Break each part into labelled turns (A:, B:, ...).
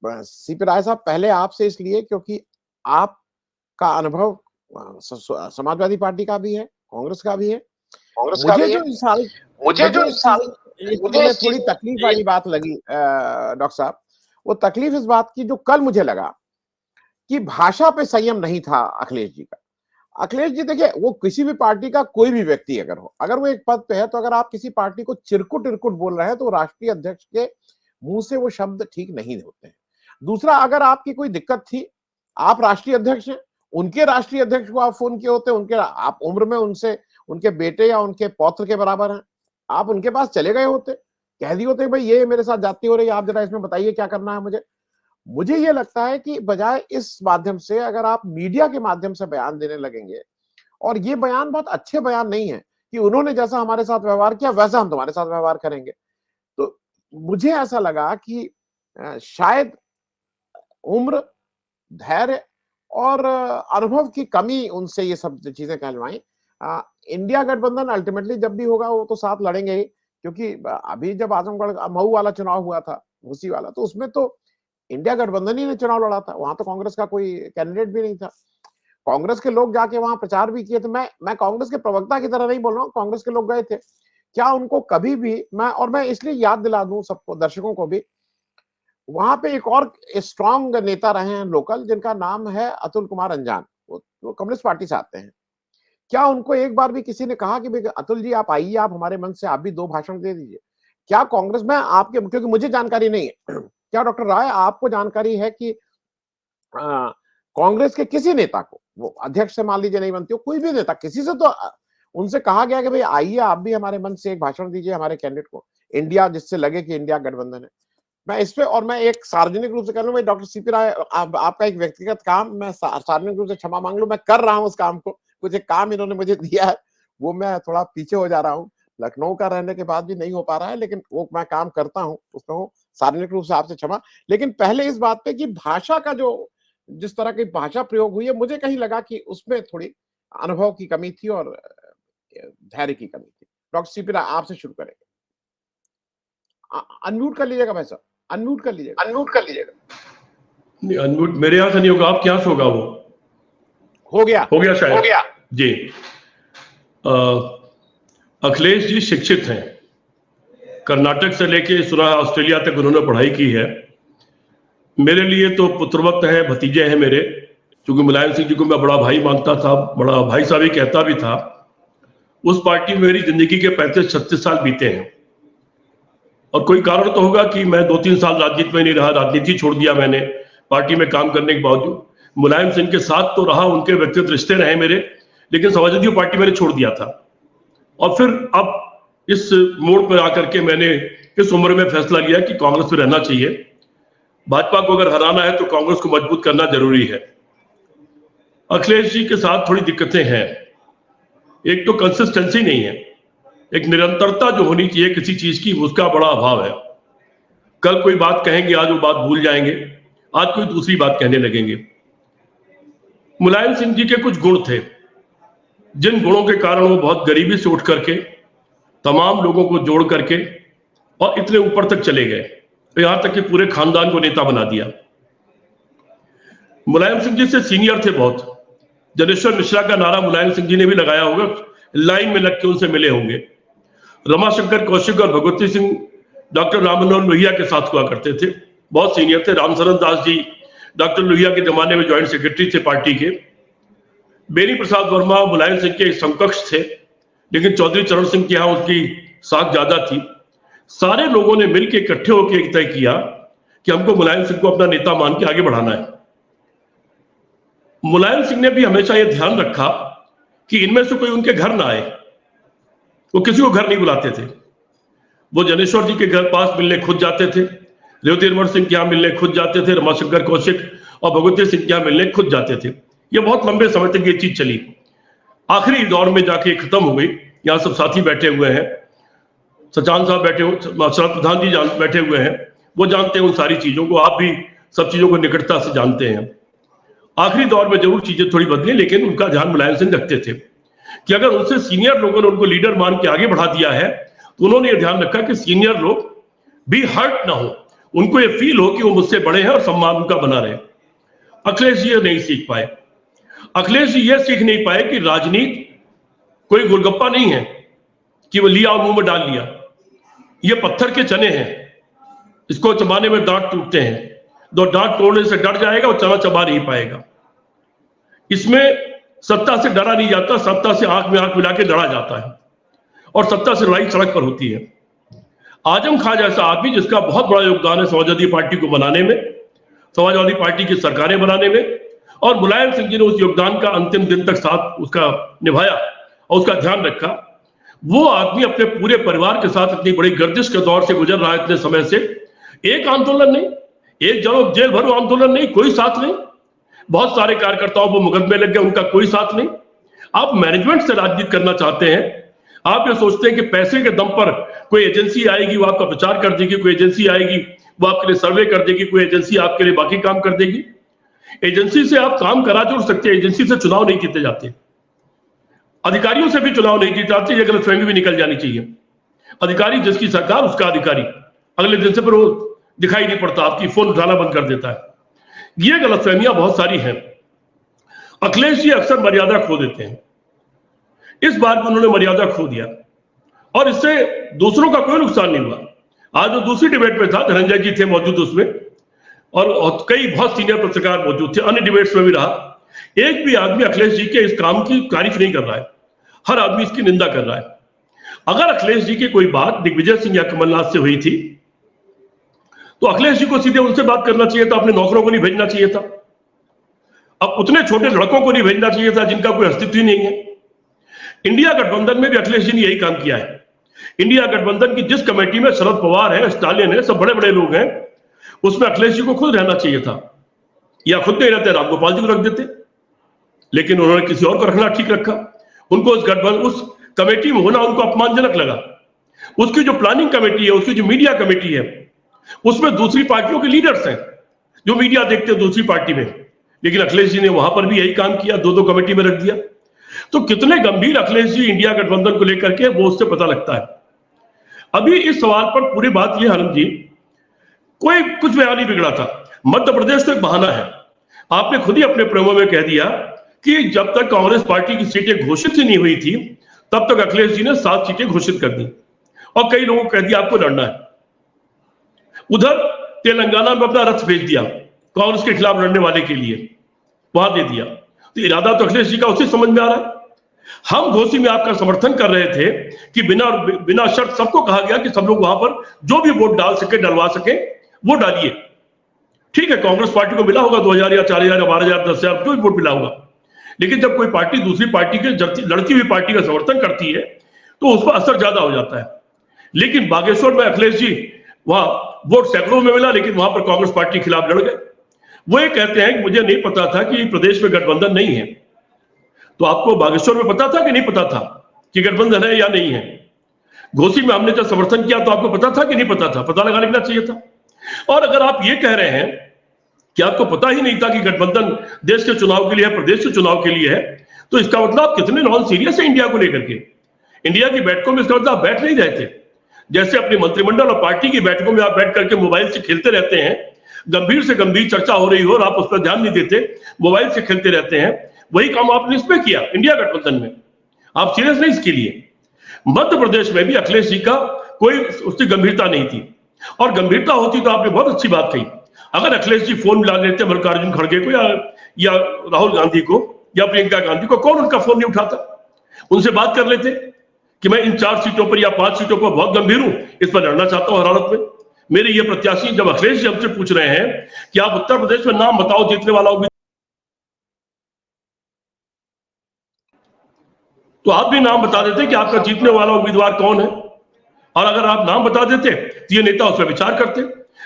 A: CP राय साहब, पहले आपसे इसलिए क्योंकि आपका अनुभव समाजवादी पार्टी का भी है, कांग्रेस का भी है। मुझे जो इस साल मुझे इस चीज में थोड़ी तकलीफ वाली बात लगी डॉक्टर साहब, वो तकलीफ इस बात की जो कल मुझे लगा कि भाषा पे संयम नहीं था अखिलेश जी का। अखिलेश जी देखिए, वो किसी भी पार्टी का कोई भी व्यक्ति अगर हो, अगर वो एक पद पे है, तो अगर आप किसी पार्टी को चिरकुट इरकुट बोल रहे हैं तो राष्ट्रीय अध्यक्ष के मुंह से वो शब्द ठीक नहीं होते हैं। दूसरा, अगर आपकी कोई दिक्कत थी, आप राष्ट्रीय अध्यक्ष हैं, उनके राष्ट्रीय अध्यक्ष को आप फोन किए होते, उनके आप उम्र में उनसे उनके बेटे या उनके पौत्र के बराबर हैं, आप उनके पास चले गए होते, कह दिए होते भाई ये मेरे साथ जाती हो रही है, आप जरा इसमें बताइए क्या करना है मुझे ये लगता है कि बजाय इस माध्यम से अगर आप मीडिया के माध्यम से बयान देने लगेंगे, और ये बयान बहुत अच्छे बयान नहीं है कि उन्होंने जैसा हमारे साथ व्यवहार किया वैसा हम तुम्हारे साथ व्यवहार करेंगे, तो मुझे ऐसा लगा कि शायद उम्र, धैर्य और अनुभव की कमी उनसे ये सब चीजें कहलवाई। इंडिया गठबंधन अल्टीमेटली जब भी होगा वो तो साथ लड़ेंगे ही, क्योंकि अभी जब आजमगढ़ मऊ वाला चुनाव हुआ था, उसी वाला, तो उसमें तो इंडिया गठबंधन ही ने चुनाव लड़ा था, वहां तो कांग्रेस का कोई कैंडिडेट भी नहीं था। कांग्रेस के लोग जाके वहां प्रचार भी किए थे। मैं कांग्रेस के प्रवक्ता की तरह नहीं बोल रहा हूँ, कांग्रेस के लोग गए थे। क्या उनको कभी भी मैं इसलिए याद दिला दूं सबको, दर्शकों को भी, वहां पे एक और स्ट्रांग नेता रहे हैं लोकल, जिनका नाम है अतुल कुमार अंजान, वो कम्युनिस्ट पार्टी से आते हैं। क्या उनको एक बार भी किसी ने कहा कि भाई अतुल जी आप आइए, आप हमारे मन से आप भी 2 भाषण दे दीजिए? क्या कांग्रेस में आपके, क्योंकि मुझे जानकारी नहीं है, क्या डॉक्टर राय आपको जानकारी है कि कांग्रेस के किसी नेता को, वो अध्यक्ष से मान लीजिए नहीं बनती हो, कोई भी नेता, किसी से तो उनसे कहा गया कि भाई आइए आप भी हमारे मन से एक भाषण दीजिए हमारे कैंडिडेट को, इंडिया, जिससे लगे कि इंडिया गठबंधन है? मैं इस पे, और मैं एक सार्वजनिक रूप से कह लूं, भाई डॉक्टर सीपी राय, आपका एक व्यक्तिगत काम, मैं सार्वजनिक रूप से क्षमा मांग लूं, मैं कर रहा हूं उस काम को, कुछ एक काम इन्होंने मुझे दिया है, वो मैं थोड़ा पीछे हो जा रहा हूँ, लखनऊ का रहने के बाद भी नहीं हो पा रहा है, लेकिन वो मैं काम करता हूँ, उसमें सार्वजनिक रूप से आपसे क्षमा। लेकिन पहले इस बात पे कि भाषा का जो, जिस तरह की भाषा प्रयोग हुई है, मुझे कहीं लगा कि उसमें थोड़ी अनुभव की कमी थी और धैर्य की कमी थी। डॉक्टर सीपी राय, आपसे शुरू करेंगे। अनम्यूट कर लीजिएगा भाई साहब, अनम्यूट कर लीजिएगा।
B: नहीं, अनम्यूट मेरे यहाँ से नहीं होगा, आपके यहाँ से होगा। वो हो गया शायद, हो गया जी। अखिलेश जी शिक्षित हैं, कर्नाटक से लेके सुना ऑस्ट्रेलिया तक उन्होंने पढ़ाई की है। मेरे लिए तो पुत्रवक्त हैं, भतीजे हैं मेरे, क्योंकि मुलायम सिंह जी को मैं बड़ा भाई मानता था, बड़ा भाई साहब ही कहता भी था। उस पार्टी में मेरी जिंदगी के 35-36 साल बीते हैं, और कोई कारण तो होगा कि मैं 2-3 साल राजनीति में नहीं रहा, राजनीति छोड़ दिया मैंने पार्टी में काम करने के बावजूद। मुलायम सिंह के साथ तो रहा, उनके व्यक्तिगत रिश्ते रहे मेरे, लेकिन समाजवादी पार्टी मैंने छोड़ दिया था। और फिर अब इस मोड़ पर आकर के मैंने इस उम्र में फैसला लिया कि कांग्रेस में रहना चाहिए। भाजपा को अगर हराना है तो कांग्रेस को मजबूत करना जरूरी है। अखिलेश जी के साथ थोड़ी दिक्कतें हैं। एक तो कंसिस्टेंसी नहीं है, एक निरंतरता जो होनी चाहिए किसी चीज की, उसका बड़ा अभाव है। कल कोई बात कहेंगे, आज वो बात भूल जाएंगे, आज कोई दूसरी बात कहने लगेंगे। मुलायम सिंह जी के कुछ गुण थे, जिन गुणों के कारण वो बहुत गरीबी से उठ करके तमाम लोगों को जोड़ करके और इतने ऊपर तक चले गए, यहां तक कि पूरे खानदान को नेता बना दिया। मुलायम सिंह जी से सीनियर थे बहुत। जनेश्वर मिश्रा का नारा मुलायम सिंह जी ने भी लगाया होगा, लाइन में लग के उनसे मिले होंगे। रमाशंकर कौशिक और भगवती सिंह डॉक्टर राम मनोहर लोहिया के साथ हुआ करते थे, बहुत सीनियर थे। रामशरण दास जी डॉक्टर लोहिया के जमाने में ज्वाइंट सेक्रेटरी थे पार्टी के। बेनी प्रसाद वर्मा मुलायम सिंह के समकक्ष थे, लेकिन चौधरी चरण सिंह के यहाँ उसकी साख ज्यादा थी। सारे लोगों ने मिलकर इकट्ठे होकर तय किया कि हमको मुलायम सिंह को अपना नेता मान के आगे बढ़ाना है। मुलायम सिंह ने भी हमेशा यह ध्यान रखा कि इनमें से कोई उनके घर ना आए, वो किसी को घर नहीं बुलाते थे। वो जनेश्वर जी के घर पास मिलने खुद जाते थे, रेवती रमन सिंह के यहाँ मिलने खुद जाते थे, रमाशंकर कौशिक और भगवती सिंह के यहाँ मिलने खुद जाते थे। ये बहुत लंबे समय तक ये चीज चली, आखिरी दौर में जाके खत्म हो गई। यहाँ सब साथी बैठे हुए हैं, सचान साहब बैठे हुए, शरद प्रधान जी बैठे हुए हैं, वो जानते हैं उन सारी चीजों को, आप भी सब चीजों को निकटता से जानते हैं। आखिरी दौर में जरूर चीजें थोड़ी बदली, लेकिन उनका ध्यान मुलायम सिंह रखते थे कि अगर उनसे सीनियर लोगों ने उनको लीडर मान के आगे बढ़ा दिया है, तो उन्होंने ये ध्यान रखा कि सीनियर लोग भी हर्ट ना हो, उनको ये फील हो कि वो मुझसे बड़े हैं और सम्मान उनका बना रहे। अखिलेश जी ये नहीं सीख पाए। अखिलेश जी ये सीख नहीं पाए कि राजनीति कोई गोलगप्पा नहीं है कि वो लिया और मुंह में डाल लिया। ये पत्थर के चने हैं, इसको चबाने में दांत टूटते हैं। दो दांत तोड़ने से डर जाएगा और चना चबा नहीं पाएगा। इसमें सत्ता से डरा नहीं जाता, सत्ता से आंख में आंख मिला के लड़ा जाता है, और सत्ता से लड़ाई सड़क पर होती है। आजम खां जैसा आदमी जिसका बहुत बड़ा योगदान है समाजवादी पार्टी को बनाने में, समाजवादी पार्टी की सरकारें बनाने में, और मुलायम सिंह जी ने उस योगदान का अंतिम दिन तक साथ उसका निभाया और उसका ध्यान रखा। वो आदमी अपने पूरे परिवार के साथ इतनी बड़ी गर्दिश के दौर से गुजर रहा है इतने समय से। एक आंदोलन नहीं, एक जेल भरो आंदोलन नहीं, कोई साथ नहीं। बहुत सारे कार्यकर्ताओं को मुकदमे लग गए, उनका कोई साथ नहीं। आप मैनेजमेंट से राजनीति करना चाहते हैं। आप ये सोचते हैं कि पैसे के दम पर कोई एजेंसी आएगी वो आपका प्रचार कर देगी, कोई एजेंसी आएगी वो आपके लिए सर्वे कर देगी, कोई एजेंसी आपके लिए बाकी काम कर देगी। एजेंसी से आप काम करा जोड़ सकते हैं, एजेंसी से चुनाव नहीं जीते जाते। अधिकारियों से भी चुनाव नहीं जीते जाते, ये गलतफहमी भी निकल जानी चाहिए। अधिकारी जिसकी सरकार उसका अधिकारी, अगले दिन से फिर वो दिखाई नहीं पड़ता, आपकी फोन उठाना बंद कर देता है। ये गलतफहमियां बहुत सारी हैं। अखिलेश जी अक्सर मर्यादा खो देते हैं। इस बार भी उन्होंने मर्यादा खो दिया और इससे दूसरों का कोई नुकसान नहीं हुआ। आज जो दूसरी डिबेट में था, धनंजय जी थे मौजूद उसमें, और कई बहुत सीनियर पत्रकार मौजूद थे, अन्य डिबेट्स में भी रहा। एक भी आदमी अखिलेश जी के इस काम की तारीफ नहीं कर रहा है, हर आदमी इसकी निंदा कर रहा है। अगर अखिलेश जी की कोई बात दिग्विजय सिंह या कमलनाथ से हुई थी तो अखिलेश जी को सीधे उनसे बात करना चाहिए था, अपने नौकरों को नहीं भेजना चाहिए था। अब उतने छोटे लड़कों को नहीं भेजना चाहिए था जिनका कोई अस्तित्व ही नहीं है। इंडिया गठबंधन में भी अखिलेश जी ने यही काम किया है। इंडिया गठबंधन की जिस कमेटी में शरद पवार है, स्टालिन है, सब बड़े बड़े लोग हैं, उसमें अखिलेश जी को खुद रहना चाहिए था, या खुद नहीं रहते रामगोपाल जी को रख देते, लेकिन उन्होंने किसी और को रखना ठीक रखा। उनको उस कमेटी में होना उनको अपमानजनक लगा। उसकी जो प्लानिंग कमेटी है, उसकी जो मीडिया कमेटी है, उसमें दूसरी पार्टियों के लीडर्स हैं जो मीडिया देखते हैं दूसरी पार्टी में, लेकिन अखिलेश जी ने वहां पर भी यही काम किया, दो कमेटी में रख दिया। तो कितने गंभीर अखिलेश जी इंडिया गठबंधन को लेकर के, वो उससे पता लगता है। अभी इस सवाल पर पूरी बात यह आनंद जी, कोई कुछ बयान नहीं बिगड़ा था। मध्य प्रदेश तो एक बहाना है। आपने खुद ही अपने प्रेमों में कह दिया कि जब तक कांग्रेस पार्टी की सीटें घोषित ही नहीं हुई थी तब तक अखिलेश जी ने 7 सीटें घोषित कर दी, और कई लोगों को कह दिया आपको लड़ना है। उधर तेलंगाना में अपना रथ भेज दिया कांग्रेस के खिलाफ लड़ने वाले के लिए, वहां दे दिया। तो इरादा तो अखिलेश जी का उसी समझ में आ रहा है। हम घोसी में आपका समर्थन कर रहे थे कि बिना शर्त सबको कहा गया कि सब लोग वहां पर जो भी वोट डाल सके, डलवा सके, वो डालिए। ठीक है, कांग्रेस पार्टी को मिला होगा 2000 या 4000 या 12000 10,000 जो भी वोट मिला होगा, लेकिन जब कोई पार्टी दूसरी पार्टी के लड़ती हुई पार्टी का समर्थन करती है तो उस पर असर ज्यादा हो जाता है। लेकिन बागेश्वर में अखिलेश जी, वहां वोट सैकड़ों में मिला, लेकिन वहां पर कांग्रेस पार्टी के खिलाफ लड़ गए। वो ये कहते हैं कि मुझे नहीं पता था कि प्रदेश में गठबंधन नहीं है। तो आपको बागेश्वर में पता था कि नहीं पता था कि गठबंधन है या नहीं है? घोसी में हमने जब समर्थन किया तो आपको पता था कि नहीं पता था? पता लगा लेना चाहिए था। और अगर आप ये कह रहे हैं कि आपको पता ही नहीं था कि गठबंधन देश के चुनाव के लिए है, प्रदेश के चुनाव के लिए है, तो इसका मतलब आप कितने नॉन सीरियस है इंडिया को लेकर के। इंडिया की बैठकों में इसका मतलब आप बैठ नहीं रहे थे। जैसे अपनी मंत्रिमंडल और पार्टी की बैठकों में आप बैठ करके मोबाइल से खेलते रहते हैं, गंभीर से गंभीर चर्चा हो रही हो और आप उस पर ध्यान नहीं देते, मोबाइल से खेलते रहते हैं, वही काम आपने इसमें किया इंडिया गठबंधन में। आप सीरियस नहीं इसके लिए। मध्य प्रदेश में भी अखिलेश जी का कोई उसकी गंभीरता नहीं थी, और गंभीरता होती तो आपने बहुत अच्छी बात कही। अगर अखिलेश जी फोन मिला लेते मल्लिकार्जुन खड़गे को या राहुल गांधी को या प्रियंका गांधी को, कौन उनका फोन नहीं उठाता? उनसे बात कर लेते कि मैं इन 4 सीटों पर या 5 सीटों पर बहुत गंभीर हूं, इस पर लड़ना चाहता हूं हर हालत में। मेरे ये प्रत्याशी, जब अखिलेश जी हमसे पूछ रहे हैं कि आप उत्तर प्रदेश में नाम बताओ जीतने वाला उम्मीदवार, तो आप भी नाम बता देते कि आपका जीतने वाला उम्मीदवार कौन है, और अगर आप नाम बता देते तो ये नेता उस पर विचार करते।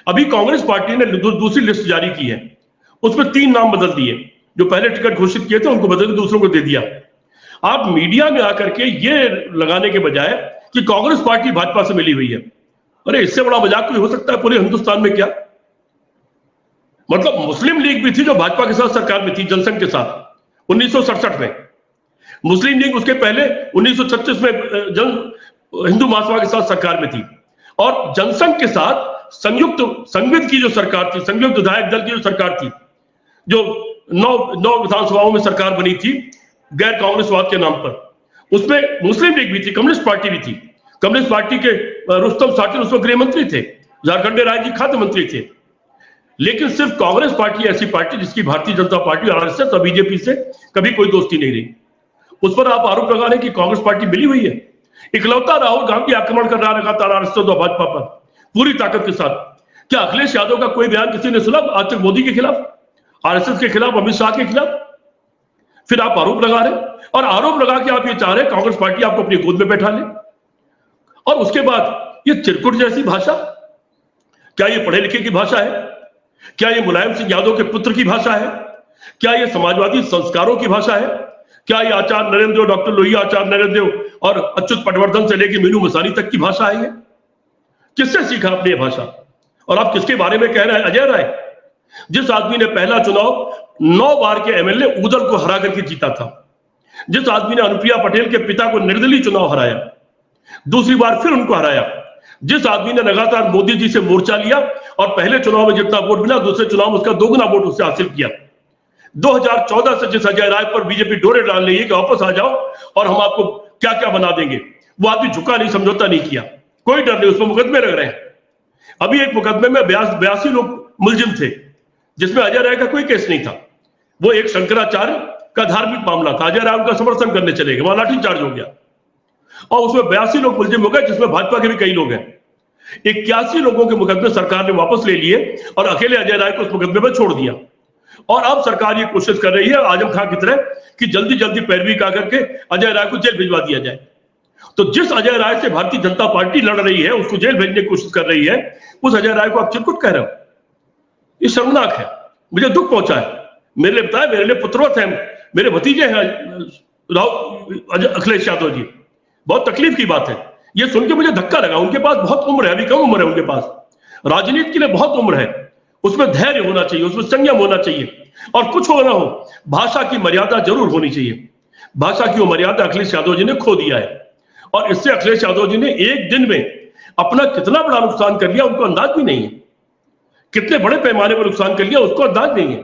B: अभी कांग्रेस पार्टी ने दूसरी लिस्ट जारी की है, उसमें 3 नाम बदल दिए। जो पहले टिकट घोषित किए थे उनको बदल के दूसरों को दे दिया। आप मीडिया में आकर के ये लगाने के बजाय कि कांग्रेस पार्टी भाजपा से मिली हुई है, अरे इससे बड़ा मजाक कोई हो सकता है पूरे हिंदुस्तान में क्या? मतलब मुस्लिम लीग भी थी जो भाजपा के साथ सरकार में थी, जनसंघ के साथ 1967 में। मुस्लिम लीग उसके पहले 1936 में हिंदू महासभा के साथ सरकार में थी, और जनसंघ के साथ संयुक्त की जो सरकार थी, संयुक्त विधायक दल की जो सरकार थी, जो 9 विधानसभाओं में सरकार बनी थी गैर कांग्रेसवाद के नाम पर, उसमें मुस्लिम लीग भी थी, कम्युनिस्ट पार्टी भी थी। कम्युनिस्ट पार्टी के रुस्तम साकिर उसमें गृह मंत्री थे, झारखंड राज्य जी खाद्य मंत्री थे। लेकिन सिर्फ कांग्रेस पार्टी ऐसी पार्टी जिसकी भारतीय जनता पार्टी और आरएसएस और बीजेपी से कभी कोई दोस्ती नहीं रही। उस पर आप आरोप लगा रहे हैं कि कांग्रेस पार्टी मिली हुई है। इकलौता राहुल गांधी आक्रमण कर रहा है लगातार आरएसएस और भाजपा पर पूरी ताकत के साथ। क्या अखिलेश यादव का कोई बयान किसी ने सुना आज तक मोदी के खिलाफ, आरएसएस के खिलाफ, अमित शाह के खिलाफ? फिर आप आरोप लगा रहे हैं, और आरोप लगा के आप ये चाह रहे हैं कांग्रेस पार्टी आपको अपनी गोद में बैठा ले। और उसके बाद ये चिरकुट जैसी भाषा, क्या ये पढ़े लिखे की भाषा है? क्या ये मुलायम सिंह यादव के पुत्र की भाषा है? क्या ये समाजवादी संस्कारों की भाषा है? क्या ये आचार्य नरेंद्र देव, डॉक्टर लोहिया आचार्य नरेंद्र देव और अच्युत पटवर्धन से लेकर मीनू मसानी तक की भाषा है? ये किससे सीखा आपने ये भाषा? और आप किसके बारे में कह रहे हैं? अजय राय, जिस आदमी ने पहला चुनाव 9 बार के एमएलए उदल को हरा करके जीता था, जिस आदमी ने अनुप्रिया पटेल के पिता को निर्दलीय चुनाव हराया, दूसरी बार फिर उनको हराया, जिस आदमी ने लगातार मोदी जी से मोर्चा लिया और पहले चुनाव में जितना वोट मिला दूसरे चुनाव में उसका 2 गुना वोट उससे हासिल किया। 2014 से जिस अजय राय पर बीजेपी डोरे डाल रही है कि वापस आ जाओ और हम आपको क्या क्या बना देंगे, वो आदमी झुका नहीं, समझौता नहीं किया, कोई डर नहीं, उसमें मुकदमे लग रहे हैं। अभी एक मुकदमे में 82 लोग मुलजिम थे, जिसमें अजय राय का कोई केस नहीं था। वो एक शंकराचार्य का धार्मिक मामला था, अजय राय उनका समर्थन करने चले गए, वहां लाठीचार्ज हो गया और उसमें 82 लोग मुलजिम हो गए, जिसमें भाजपा के भी कई लोग हैं। 81 लोगों के मुकदमे सरकार ने वापस ले लिए और अकेले अजय राय को उस मुकदमे में छोड़ दिया। और अब सरकार ये कोशिश कर रही है आजम खान की तरह कि जल्दी जल्दी पैरवी का करके अजय राय को जेल भिजवा दिया जाए। तो जिस अजय राय से भारतीय जनता पार्टी लड़ रही है, उसको जेल भेजने की कोशिश कर रही है, उस अजय राय को आप चिरकुट कह रहे हो। ये शर्मनाक है, मुझे दुख पहुंचा है। मेरे लिए बताया, मेरे लिए पुत्रवत है, मेरे भतीजे हैं अखिलेश यादव जी, बहुत तकलीफ की बात है। ये सुन के मुझे धक्का लगा। उनके पास बहुत उम्र है, अभी कम उम्र है उनके पास, राजनीति के लिए बहुत उम्र है, उसमें धैर्य होना चाहिए, उसमें संयम होना चाहिए, और कुछ हो ना हो भाषा की मर्यादा जरूर होनी चाहिए। भाषा की वो मर्यादा अखिलेश यादव जी ने खो दिया है, और इससे अखिलेश यादव जी ने एक दिन में अपना कितना बड़ा नुकसान कर लिया उनको अंदाज भी नहीं है। कितने बड़े पैमाने पर नुकसान कर लिया उसको अंदाज नहीं है।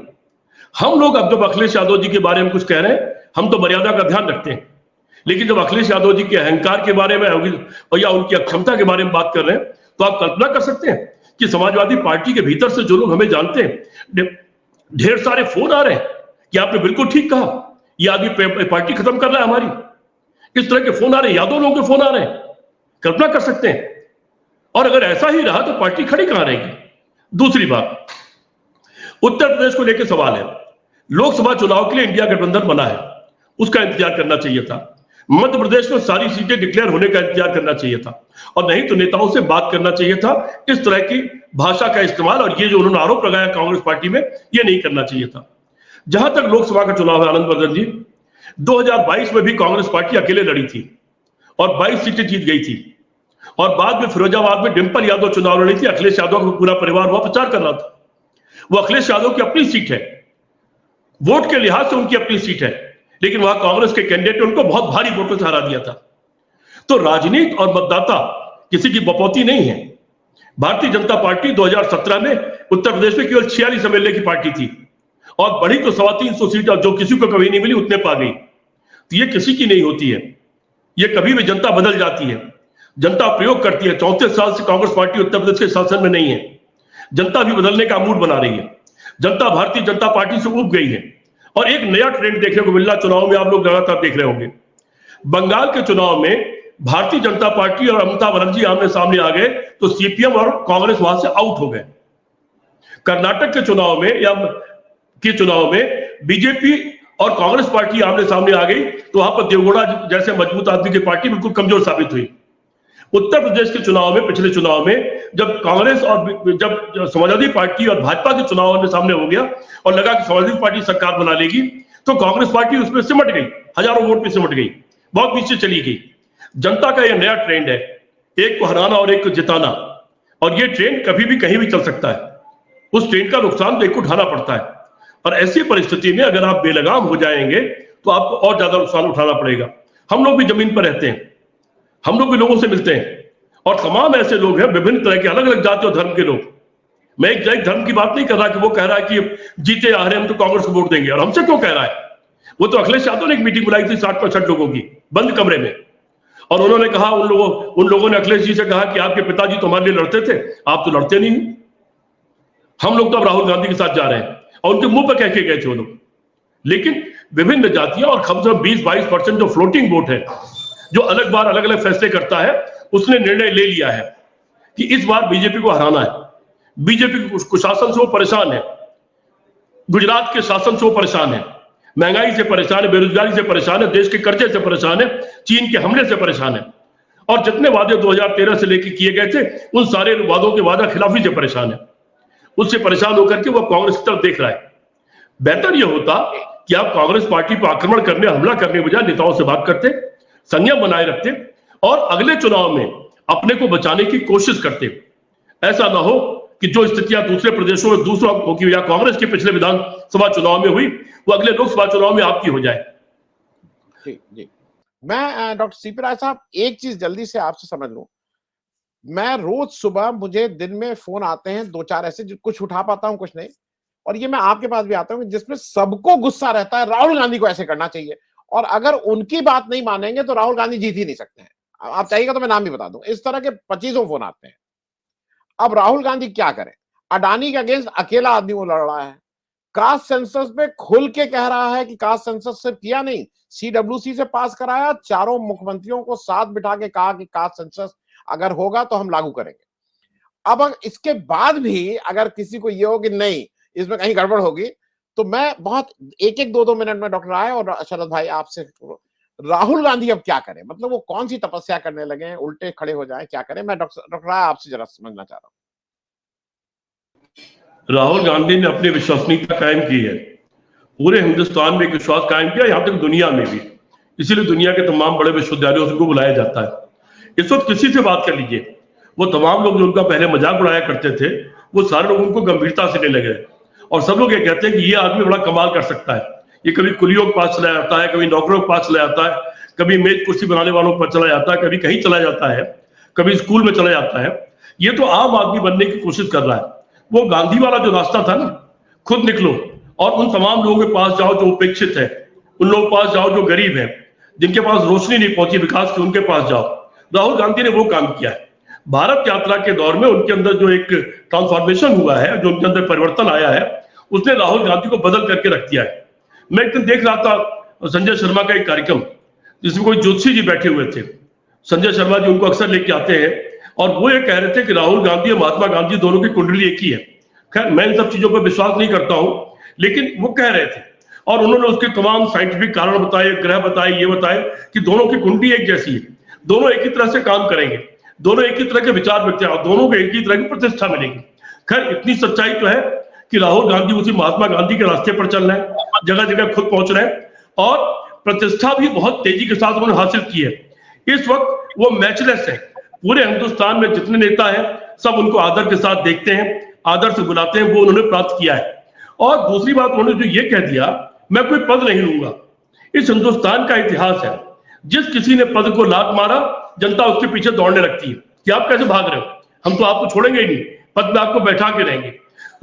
B: हम लोग अब जब अखिलेश यादव जी के बारे में कुछ कह रहे हैं, हम तो मर्यादा का ध्यान रखते हैं, लेकिन जब अखिलेश यादव जी के अहंकार के बारे में और या उनकी अक्षमता के बारे में बात कर रहे हैं, तो आप कल्पना कर सकते हैं कि समाजवादी पार्टी के भीतर से जो लोग हमें जानते हैं, ढेर सारे फोन आ रहे हैं कि आपने बिल्कुल ठीक कहा, ये आदमी पार्टी खत्म कर रहा है हमारी। इस तरह के फोन आ रहे हैं, यादव लोगों के फोन आ रहे हैं, कल्पना कर सकते हैं। और अगर ऐसा ही रहा तो पार्टी खड़ी कहां रहेगी? दूसरी बात, उत्तर प्रदेश को लेकर सवाल है। लोकसभा चुनाव के लिए इंडिया गठबंधन बना है, उसका इंतजार करना चाहिए था। मध्य प्रदेश में सारी सीटें डिक्लेयर होने का इंतजार करना चाहिए था, और नहीं तो नेताओं से बात करना चाहिए था। इस तरह की भाषा का इस्तेमाल और ये जो उन्होंने आरोप लगाया कांग्रेस पार्टी में, ये नहीं करना चाहिए था। जहां तक लोकसभा का चुनाव है आनंद वर्धन जी, 2022 में भी कांग्रेस पार्टी अकेले लड़ी थी और 22 सीटें जीत गई थी, और बाद में फिरोजाबाद में डिंपल यादव चुनाव लड़ी थी। अखिलेश यादव का पूरा परिवार वहां प्रचार कर रहा था। वो अखिलेश यादव की अपनी सीट है, वोट के लिहाज से उनकी अपनी सीट है, लेकिन वहां कांग्रेस के कैंडिडेट ने उनको बहुत भारी वोटों से हरा दिया था। तो राजनीति और मतदाता किसी की बपौती नहीं है। भारतीय जनता पार्टी 2017 में उत्तर प्रदेश में केवल 46 एमएलए की पार्टी थी, और बढ़ी तो 325 सीट, जो किसी को कभी नहीं मिली उतने पा गई। तो ये किसी की नहीं होती है, ये कभी भी जनता बदल जाती है, जनता प्रयोग करती है। 34 साल से कांग्रेस पार्टी उत्तर प्रदेश के शासन में नहीं है, जनता भी बदलने का मूड बना रही है। जनता भारतीय जनता पार्टी से उब गई है, और एक नया ट्रेंड देखने को मिल रहा चुनाव में, आप लोग लगातार देख रहे होंगे। बंगाल के चुनाव में भारतीय जनता पार्टी और ममता बनर्जी आमने सामने आ गए तो सीपीएम और कांग्रेस वहां से आउट हो गए। कर्नाटक के चुनाव में बीजेपी और कांग्रेस पार्टी आमने सामने आ गई, तो वहां पर देवगौड़ा जैसे मजबूत आदमी की पार्टी बिल्कुल कमजोर साबित हुई। उत्तर प्रदेश के चुनाव में, पिछले चुनाव में, जब कांग्रेस और जब समाजवादी पार्टी और भाजपा के चुनाव आमने सामने हो गया और लगा कि समाजवादी पार्टी सरकार बना लेगी, तो कांग्रेस पार्टी उसमें सिमट गई, हजारों वोट पे सिमट गई, बहुत पीछे चली गई। जनता का यह नया ट्रेंड है, एक को हराना और एक को जिताना, और ये ट्रेंड कभी भी कहीं भी चल सकता है। उस ट्रेंड का नुकसान तो एक को उठाना पड़ता है, और ऐसी परिस्थिति में अगर आप बेलगाम हो जाएंगे तो आपको और ज्यादा नुकसान उठाना पड़ेगा। हम लोग भी जमीन पर रहते हैं, हम लोग भी लोगों से मिलते हैं, और तमाम ऐसे लोग हैं विभिन्न तरह के, अलग अलग जाति और धर्म के लोग। मैं एक धर्म की बात नहीं कर रहा कि वो कह रहा है कि जीते आ रहे हम तो कांग्रेस को वोट देंगे, और हमसे क्यों कह रहा है। वो तो अखिलेश यादव ने एक मीटिंग बुलाई थी 60-65 लोगों की बंद कमरे में, और उन्होंने कहा, उन लोगों ने अखिलेश जी से कहा कि आपके पिताजी तो हमारे लिए लड़ते थे, आप तो लड़ते नहीं, हम लोग तो अब राहुल गांधी के साथ जा रहे हैं। और उनके मुंह पर कह के गए थे वो लोग। लेकिन विभिन्न जातियां और कम से कम 20-22% जो फ्लोटिंग वोट है, जो अलग बार अलग अलग फैसले करता है, उसने निर्णय ले लिया है कि इस बार बीजेपी को हराना है। बीजेपी के कुशासन से वो परेशान है, गुजरात के शासन से वो परेशान है, महंगाई से परेशान है, बेरोजगारी से परेशान है, देश के कर्जे से परेशान है, चीन के हमले से परेशान है, और जितने वादे 2013 से लेकर किए गए थे उन सारे वादों के वादा खिलाफी से परेशान है। उससे परेशान होकर के वो कांग्रेस की तरफ देख रहा है। बेहतर यह होता कि आप कांग्रेस पार्टी पर आक्रमण करने, हमला करने के बजाय नेताओं से बात करते, संयम बनाए रखते और अगले चुनाव में अपने को बचाने की कोशिश करते। ऐसा ना हो कि जो स्थितियां दूसरे प्रदेशों में दूसरों की या कांग्रेस के पिछले विधानसभा चुनाव में हुई, वो अगले लोकसभा चुनाव में आपकी हो जाए।
A: जी जी, मैं डॉक्टर सीपी राय साहब एक चीज जल्दी से आपसे समझ लूं। मैं रोज सुबह, मुझे दिन में फोन आते हैं 2-4 ऐसे, कुछ उठा पाता हूं कुछ नहीं, और ये मैं आपके पास भी आता हूं जिसमें सबको गुस्सा रहता है राहुल गांधी को ऐसे करना चाहिए, और अगर उनकी बात नहीं मानेंगे तो राहुल गांधी जीत ही नहीं सकते हैं। आप चाहिएगा तो मैं नाम भी बता दूं, इस तरह के 25 फोन आते हैं। अब राहुल गांधी क्या करें? अडानी के अगेंस्ट अकेला आदमी वो लड़ रहा है, कास्ट सेंसस पे खुल के कह रहा है कि कास्ट सेंसस से किया नहीं, CWC से पास कराया, चारों मुख्यमंत्रियों को साथ बिठा के कहा कि कास्ट सेंसस अगर होगा तो हम लागू करेंगे। अब इसके बाद भी अगर किसी को ये हो कि नहीं इसमें कहीं गड़बड़ होगी, तो मैं बहुत 1-2 मिनट में डॉक्टर राय और शरद भाई आपसे, राहुल गांधी अब क्या करें? मतलब वो कौन सी तपस्या करने लगे हैं, उल्टे खड़े हो जाएं, क्या करें? मैं डॉक्टर राय आपसे जरा समझना चाह रहा हूं।
B: राहुल गांधी ने अपनी विश्वसनीयता कायम की है, पूरे हिंदुस्तान में एक विश्वास कायम किया, यहां तक दुनिया में भी। इसीलिए दुनिया के तमाम बड़े विश्वविद्यालयों से उनको बुलाया जाता है। इस वक्त किसी से बात कर लीजिए, वो तमाम लोग जो उनका पहले मजाक उड़ाया करते थे, वो सारे लोग उनको गंभीरता से लेने लगे, और सब लोग ये कहते हैं कि ये आदमी बड़ा कमाल कर सकता है। ये कभी कुलियों के पास चला जाता है, कभी नौकरों के पास चला जाता है, कभी मेज कुर्सी बनाने वालों पर चला जाता है, कभी कहीं चला जाता है, कभी स्कूल में चला जाता है। ये तो आम आदमी बनने की कोशिश कर रहा है। वो गांधी वाला जो रास्ता था ना, खुद निकलो और उन तमाम लोगों के पास जाओ जो उपेक्षित है, उन लोगों के पास जाओ जो गरीब है, जिनके पास रोशनी नहीं पहुंची विकास की, उनके पास जाओ। राहुल गांधी ने वो काम किया है। भारत यात्रा के दौर में उनके अंदर जो एक ट्रांसफॉर्मेशन हुआ है, जो उनके अंदर परिवर्तन आया है, उसने राहुल गांधी को बदल करके रख दिया है। मैं एक दिन देख रहा था संजय शर्मा का एक कार्यक्रम, जिसमें कोई ज्योतिषी जी बैठे हुए थे। संजय शर्मा जी उनको अक्सर लेके आते हैं, और वो ये कह रहे थे कि राहुल गांधी और महात्मा गांधी दोनों की कुंडली एक ही है। खैर मैं इन सब चीजों पर विश्वास नहीं करता हूं, लेकिन वो कह रहे थे, और उन्होंने उसके तमाम साइंटिफिक कारण बताए, ग्रह बताए, ये बताए कि दोनों की कुंडली एक जैसी है, दोनों एक ही तरह से काम करेंगे, दोनों एक ही तरह के विचार रखते हैं, और दोनों को एक ही तरह की प्रतिष्ठा मिलेगी। खैर इतनी सच्चाई तो है कि राहुल गांधी उसी महात्मा गांधी के रास्ते पर चल रहे हैं, जगह जगह खुद पहुंच रहे हैं, और प्रतिष्ठा भी बहुत तेजी के साथ उन्होंने हासिल की है। इस वक्त वो मैचलेस है। पूरे हिंदुस्तान में जितने नेता हैं सब उनको आदर के साथ देखते हैं, आदर से बुलाते हैं, वो उन्होंने प्राप्त किया है। और दूसरी बात उन्होंने जो ये कह दिया, मैं कोई पद नहीं लूंगा। इस हिंदुस्तान का इतिहास है, जिस किसी ने पद को लात मारा, जनता उसके पीछे दौड़ने लगती है कि आप कैसे भाग रहे हो, हम तो आपको छोड़ेंगे ही नहीं, पद में आपको बैठा के रहेंगे।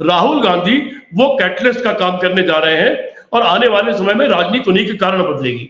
B: राहुल गांधी वो कैटलिस्ट का काम करने जा रहे हैं, और आने वाले समय में राजनीति उन्हीं के कारण बदलेगी।